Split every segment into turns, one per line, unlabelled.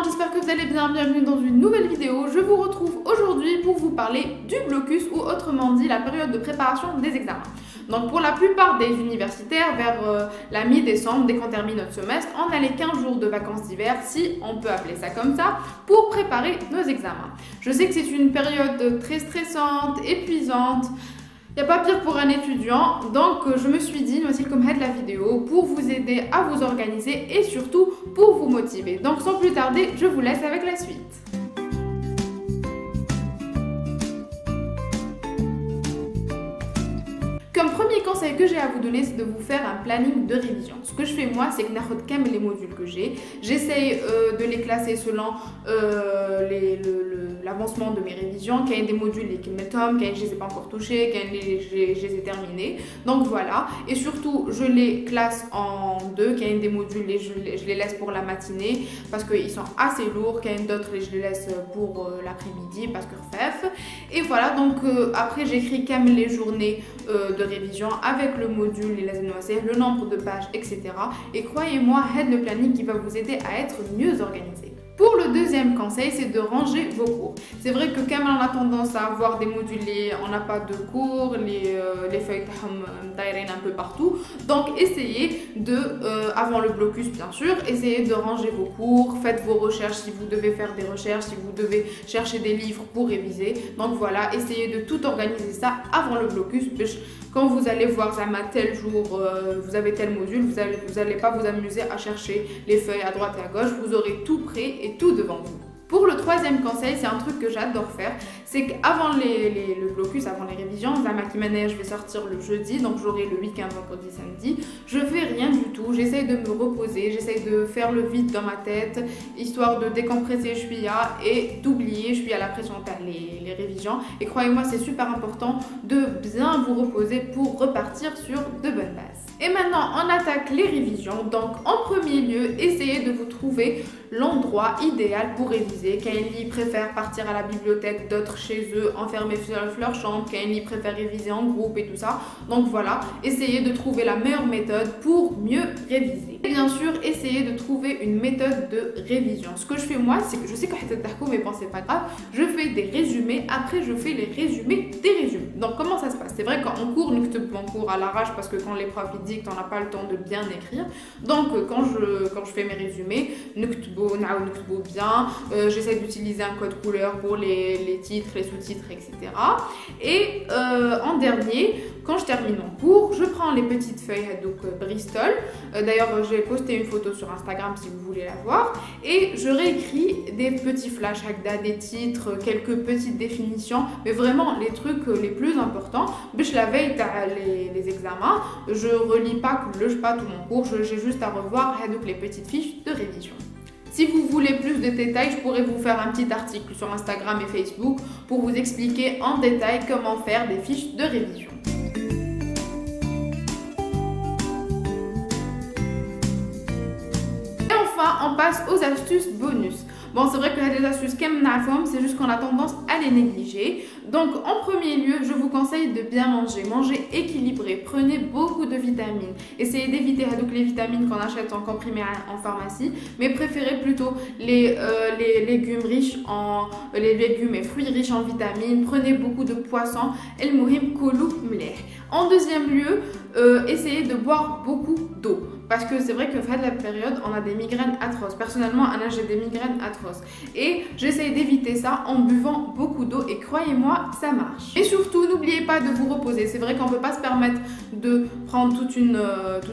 j'espère que vous allez bien, bienvenue dans une nouvelle vidéo. Je vous retrouve aujourd'hui pour vous parler du blocus ou autrement dit la période de préparation des examens. Donc pour la plupart des universitaires, vers la mi-décembre, dès qu'on termine notre semestre, on a les 15 jours de vacances d'hiver, si on peut appeler ça comme ça, pour préparer nos examens. Je sais que c'est une période très stressante, épuisante. Il n'y a pas pire pour un étudiant, donc je me suis dit, voici comme la vidéo pour vous aider à vous organiser et surtout pour vous motiver. Donc sans plus tarder, je vous laisse avec la suite. Comme premier conseil que j'ai à vous donner, c'est de vous faire un planning de révision. Ce que je fais moi, c'est que n'importe quel les modules que j'essaye de les classer selon l'avancement de mes révisions. Qu'il y a des modules qui me tombent, qu'il y a je les ai pas encore touchés, qu'il y a je les ai terminés. Donc voilà. Et surtout, je les classe en deux. Qu'il y a des modules, je les laisse pour la matinée parce qu'ils sont assez lourds. Qu'il y a d'autres, je les laisse pour l'après-midi parce que refef. Et voilà. Donc après, j'écris quand même les journées de révision avec le module, le nombre de pages, etc. Et croyez-moi, le planning qui va vous aider à être mieux organisé. Pour le deuxième conseil, c'est de ranger vos cours. C'est vrai que quand même on a tendance à avoir des modules, on n'a pas de cours, les feuilles un peu partout. Donc essayez de, avant le blocus bien sûr, essayez de ranger vos cours, faites vos recherches si vous devez faire des recherches, si vous devez chercher des livres pour réviser. Donc voilà, essayez de tout organiser ça avant le blocus. Quand vous allez voir tel jour, vous avez tel module, vous n'allez pas vous amuser à chercher les feuilles à droite et à gauche, vous aurez tout prêt et tout devant vous. Pour le troisième conseil, c'est un truc que j'adore faire, c'est qu'avant le blocus, avant les révisions, je vais sortir le jeudi, donc j'aurai le week-end, vendredi, samedi. Je fais rien du tout, j'essaye de me reposer, j'essaye de faire le vide dans ma tête, histoire de décompresser, et d'oublier, je suis à la pression les révisions. Et croyez-moi, c'est super important de bien vous reposer pour repartir sur de bonnes bases. Et maintenant, on attaque les révisions. Donc en premier lieu, essayez de vous trouver l'endroit idéal pour réviser. Quelqu'un préfère partir à la bibliothèque, d'autres chez eux, enfermés dans leur chambre, quelqu'un préfère réviser en groupe et tout ça. Donc voilà, essayez de trouver la meilleure méthode pour mieux réviser. Et bien sûr, essayez de trouver une méthode de révision. Ce que je fais moi, c'est que je sais que mais bon, c'est pas grave, je fais des résumés, après je fais les résumés des résumés. Donc comment ça se passe? C'est vrai qu'en cours, on court à l'arrache parce que quand les profs ils dictent, on n'a pas le temps de bien écrire. Donc quand je fais mes résumés, bien, j'essaie d'utiliser un code couleur pour les titres, les sous-titres, etc. Et en dernier, quand je termine mon cours, je prends les petites feuilles Bristol. D'ailleurs, j'ai posté une photo sur Instagram si vous voulez la voir. Et je réécris des petits flashs, des titres, quelques petites définitions, mais vraiment les trucs les plus importants. La veille, les examens, je relis pas tout mon cours, j'ai juste à revoir les petites fiches de révision. Si vous voulez plus de détails, je pourrais vous faire un petit article sur Instagram et Facebook pour vous expliquer en détail comment faire des fiches de révision. Et enfin, on passe aux astuces bonus. Bon, c'est vrai que les astuces c'est juste qu'on a tendance à les négliger. Donc, en premier lieu, je vous conseille de bien manger. Manger équilibré. Prenez beaucoup de vitamines. Essayez d'éviter les vitamines qu'on achète en comprimé en pharmacie, mais préférez plutôt les légumes les légumes et fruits riches en vitamines. Prenez beaucoup de poissons. En deuxième lieu, essayez de boire beaucoup d'eau. Parce que c'est vrai que fin de la période, on a des migraines atroces. Personnellement, j'ai des migraines atroces. Et j'essaye d'éviter ça en buvant beaucoup d'eau. Et croyez-moi, ça marche. Et surtout, n'oubliez pas de vous reposer. C'est vrai qu'on ne peut pas se permettre de prendre toute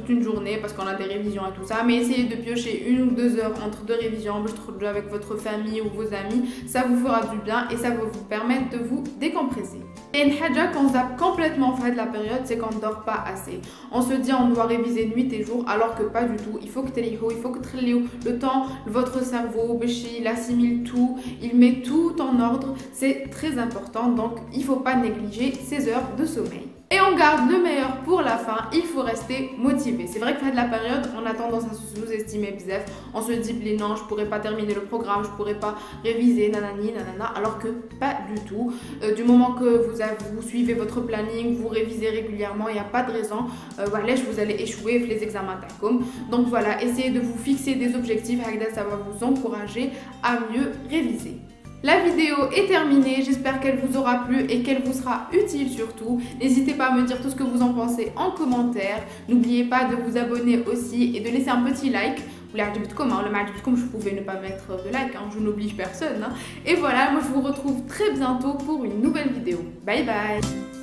une journée parce qu'on a des révisions et tout ça. Mais essayez de piocher 1 ou 2 heures entre 2 révisions avec votre famille ou vos amis. Ça vous fera du bien et ça va vous permettre de vous décompresser. Et une haja qu'on zappe complètement fin de la période, c'est qu'on ne dort pas assez. On se dit on doit réviser nuit et jour alors que pas du tout. Il faut que le temps, votre cerveau, il assimile tout, il met tout en ordre. C'est très important, donc il ne faut pas négliger ces heures de sommeil. Et on garde le meilleur pour la fin, il faut rester motivé. C'est vrai que de la période, on a tendance à se sous-estimer bzef. On se dit, non, je pourrais pas terminer le programme, je pourrais pas réviser, nanani, nanana, alors que pas du tout. Du moment que vous suivez votre planning, vous révisez régulièrement, il n'y a pas de raison. Voilà, vous allez échouer les examens TACOM. Donc voilà, essayez de vous fixer des objectifs, ça va vous encourager à mieux réviser. La vidéo est terminée, j'espère qu'elle vous aura plu et qu'elle vous sera utile surtout. N'hésitez pas à me dire tout ce que vous en pensez en commentaire. N'oubliez pas de vous abonner aussi et de laisser un petit like. Vous l'avez vu comment comme je pouvais ne pas mettre de like, je n'oblige personne. Et voilà, moi je vous retrouve très bientôt pour une nouvelle vidéo. Bye bye.